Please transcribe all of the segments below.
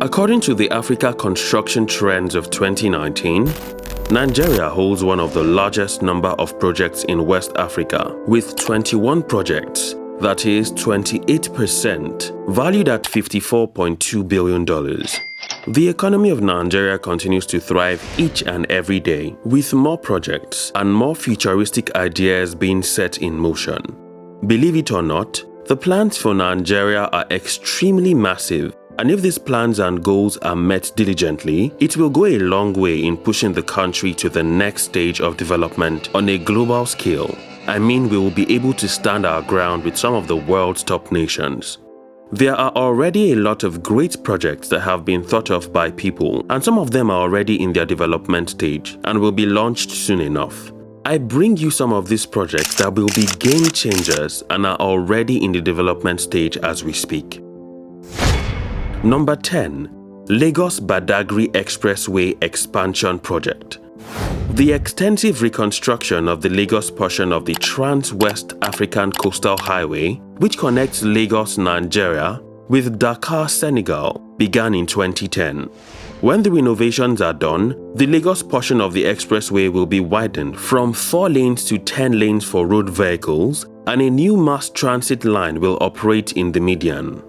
According to the Africa Construction Trends of 2019, Nigeria holds one of the largest number of projects in West Africa, with 21 projects, that is 28%, valued at $54.2 billion. The economy of Nigeria continues to thrive each and every day, with more projects and more futuristic ideas being set in motion. Believe it or not, the plans for Nigeria are extremely massive, and if these plans and goals are met diligently, it will go a long way in pushing the country to the next stage of development on a global scale. I mean, we will be able to stand our ground with some of the world's top nations. There are already a lot of great projects that have been thought of by people, and some of them are already in their development stage and will be launched soon enough. I bring you some of these projects that will be game changers and are already in the development stage as we speak. Number 10. Lagos-Badagry Expressway Expansion Project. The extensive reconstruction of the Lagos portion of the Trans-West African Coastal Highway, which connects Lagos, Nigeria, with Dakar, Senegal, began in 2010. When the renovations are done, the Lagos portion of the expressway will be widened from 4 lanes to 10 lanes for road vehicles, and a new mass transit line will operate in the median.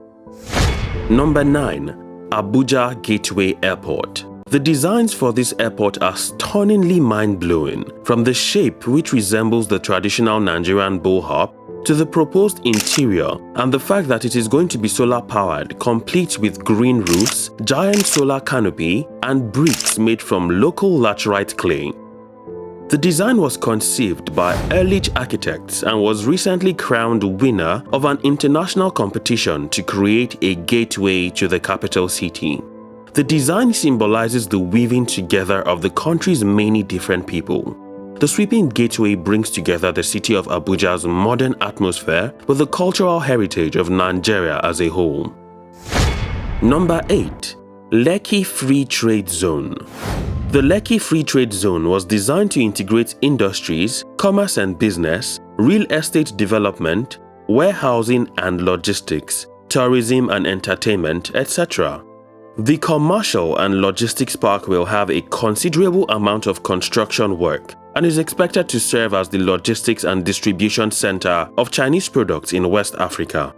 Number 9. Abuja Gateway Airport. The designs for this airport are stunningly mind-blowing, from the shape which resembles the traditional Nigerian bullhop to the proposed interior and the fact that it is going to be solar-powered, complete with green roofs, giant solar canopy, and bricks made from local laterite clay. The design was conceived by Ehrlich Architects and was recently crowned winner of an international competition to create a gateway to the capital city. The design symbolizes the weaving together of the country's many different people. The sweeping gateway brings together the city of Abuja's modern atmosphere with the cultural heritage of Nigeria as a whole. Number 8. Lekki Free Trade Zone. The Lekki Free Trade Zone was designed to integrate industries, commerce and business, real estate development, warehousing and logistics, tourism and entertainment, etc. The commercial and logistics park will have a considerable amount of construction work and is expected to serve as the logistics and distribution center of Chinese products in West Africa.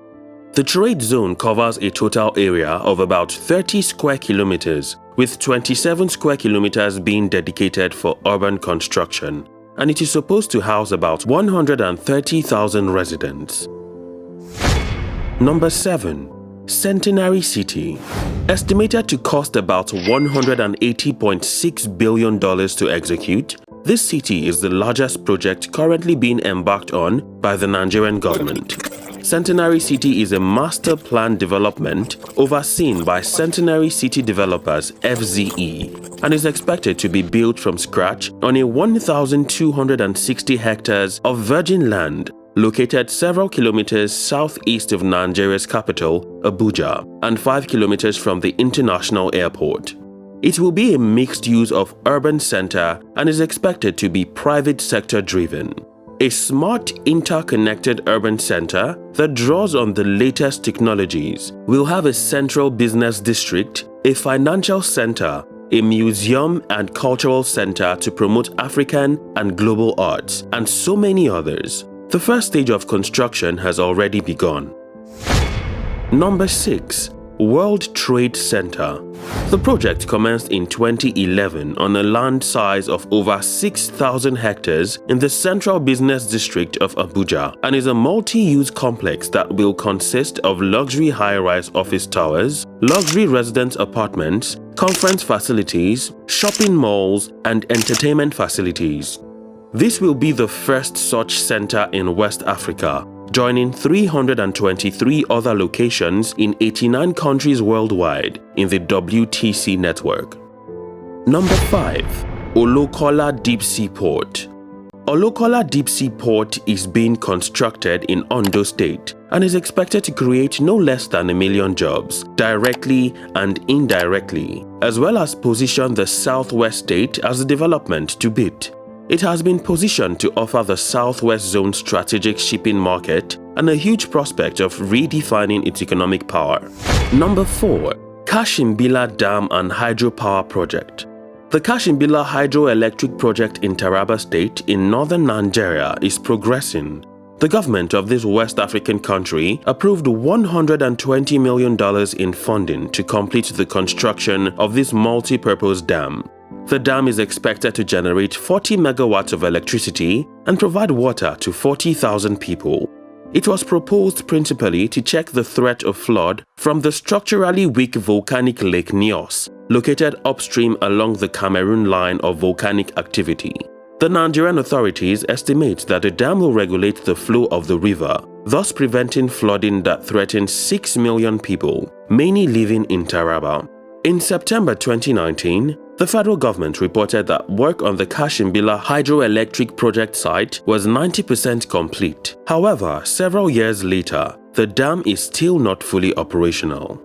The trade zone covers a total area of about 30 square kilometers, with 27 square kilometers being dedicated for urban construction, and it is supposed to house about 130,000 residents. Number 7. Centenary City. Estimated to cost about $180.6 billion to execute, this city is the largest project currently being embarked on by the Nigerian government. Centenary City is a master plan development overseen by Centenary City Developers (FZE) and is expected to be built from scratch on a 1,260 hectares of virgin land located several kilometers southeast of Nigeria's capital, Abuja, and 5 kilometers from the international airport. It will be a mixed use of urban center and is expected to be private sector driven. A smart, interconnected urban center that draws on the latest technologies will have a central business district, a financial center, a museum and cultural center to promote African and global arts, and so many others. The first stage of construction has already begun. Number 6. World Trade Center. The project commenced in 2011 on a land size of over 6,000 hectares in the central business district of Abuja and is a multi-use complex that will consist of luxury high-rise office towers, luxury residence apartments, conference facilities, shopping malls, and entertainment facilities. This will be the first such center in West Africa, joining 323 other locations in 89 countries worldwide in the WTC network. Number 5. Olokola Deep Sea Port. Olokola Deep Sea Port is being constructed in Ondo State and is expected to create no less than 1 million jobs, directly and indirectly, as well as position the Southwest State as a development to beat. It has been positioned to offer the Southwest Zone strategic shipping market and a huge prospect of redefining its economic power. Number 4. Kashimbala Dam and Hydropower Project. The Kashimbala hydroelectric project in Taraba State in northern Nigeria is progressing. The government of this West African country approved $120 million in funding to complete the construction of this multi-purpose dam. The dam is expected to generate 40 megawatts of electricity and provide water to 40,000 people. It was proposed principally to check the threat of flood from the structurally weak volcanic Lake Nyos, located upstream along the Cameroon line of volcanic activity. The Nigerian authorities estimate that the dam will regulate the flow of the river, thus preventing flooding that threatens 6 million people, mainly living in Taraba. In September 2019, the federal government reported that work on the Kashimbala hydroelectric project site was 90% complete. However, several years later, the dam is still not fully operational.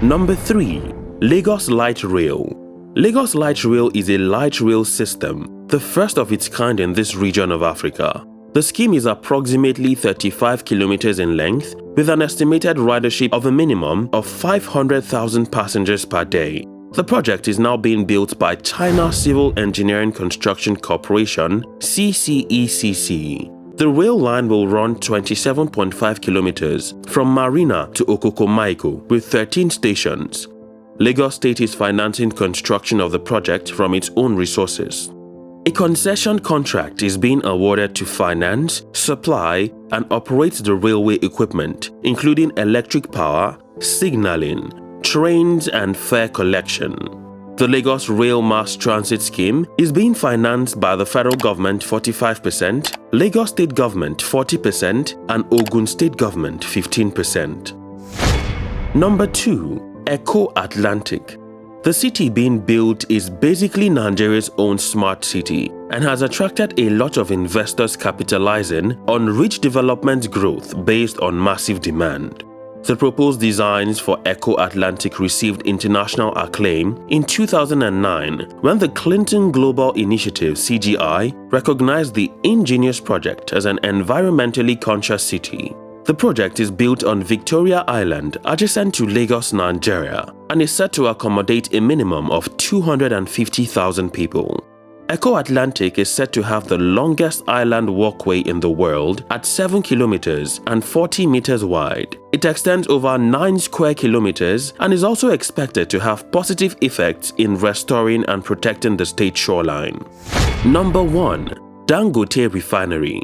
Number 3. Lagos Light Rail. Lagos Light Rail is a light rail system, the first of its kind in this region of Africa. The scheme is approximately 35 kilometers in length, with an estimated ridership of a minimum of 500,000 passengers per day. The project is now being built by China Civil Engineering Construction Corporation (CCECC). The rail line will run 27.5 kilometers from Marina to Okokomaiko with 13 stations. Lagos State is financing construction of the project from its own resources. A concession contract is being awarded to finance, supply, and operate the railway equipment, including electric power, signaling, trains, and fare collection. The Lagos Rail Mass Transit Scheme is being financed by the federal government 45%, Lagos State government 40%, and Ogun State government 15%. Number 2. Eco Atlantic. The city being built is basically Nigeria's own smart city and has attracted a lot of investors capitalizing on rich development growth based on massive demand. The proposed designs for Eco Atlantic received international acclaim in 2009 when the Clinton Global Initiative (CGI) recognized the ingenious project as an environmentally conscious city. The project is built on Victoria Island adjacent to Lagos, Nigeria, and is set to accommodate a minimum of 250,000 people. Eco Atlantic is said to have the longest island walkway in the world at 7 kilometers and 40 meters wide. It extends over 9 square kilometers and is also expected to have positive effects in restoring and protecting the state shoreline. Number 1. Dangote Refinery.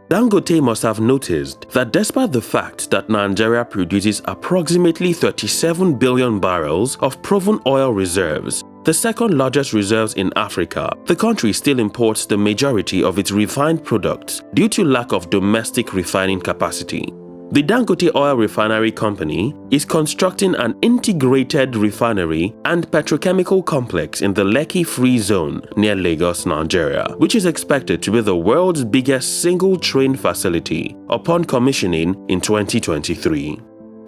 Dangote must have noticed that despite the fact that Nigeria produces approximately 37 billion barrels of proven oil reserves, the second largest reserves in Africa, the country still imports the majority of its refined products due to lack of domestic refining capacity. The Dangote Oil Refinery Company is constructing an integrated refinery and petrochemical complex in the Lekki Free Zone near Lagos, Nigeria, which is expected to be the world's biggest single-train facility upon commissioning in 2023.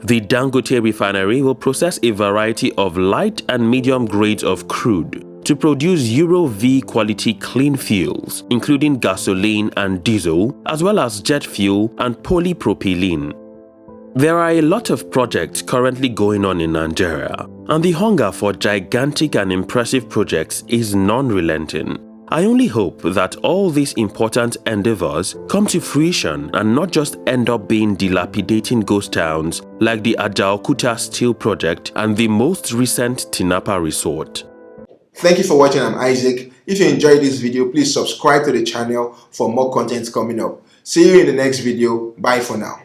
The Dangote Refinery will process a variety of light and medium grades of crude to produce Euro V quality clean fuels, including gasoline and diesel, as well as jet fuel and polypropylene. There are a lot of projects currently going on in Nigeria, and the hunger for gigantic and impressive projects is non-relenting. I only hope that all these important endeavors come to fruition and not just end up being dilapidating ghost towns like the Ajaokuta Steel Project and the most recent Tinapa Resort. Thank you for watching. I'm Isaac. If you enjoyed this video, please subscribe to the channel for more content coming up. See you in the next video. Bye for now.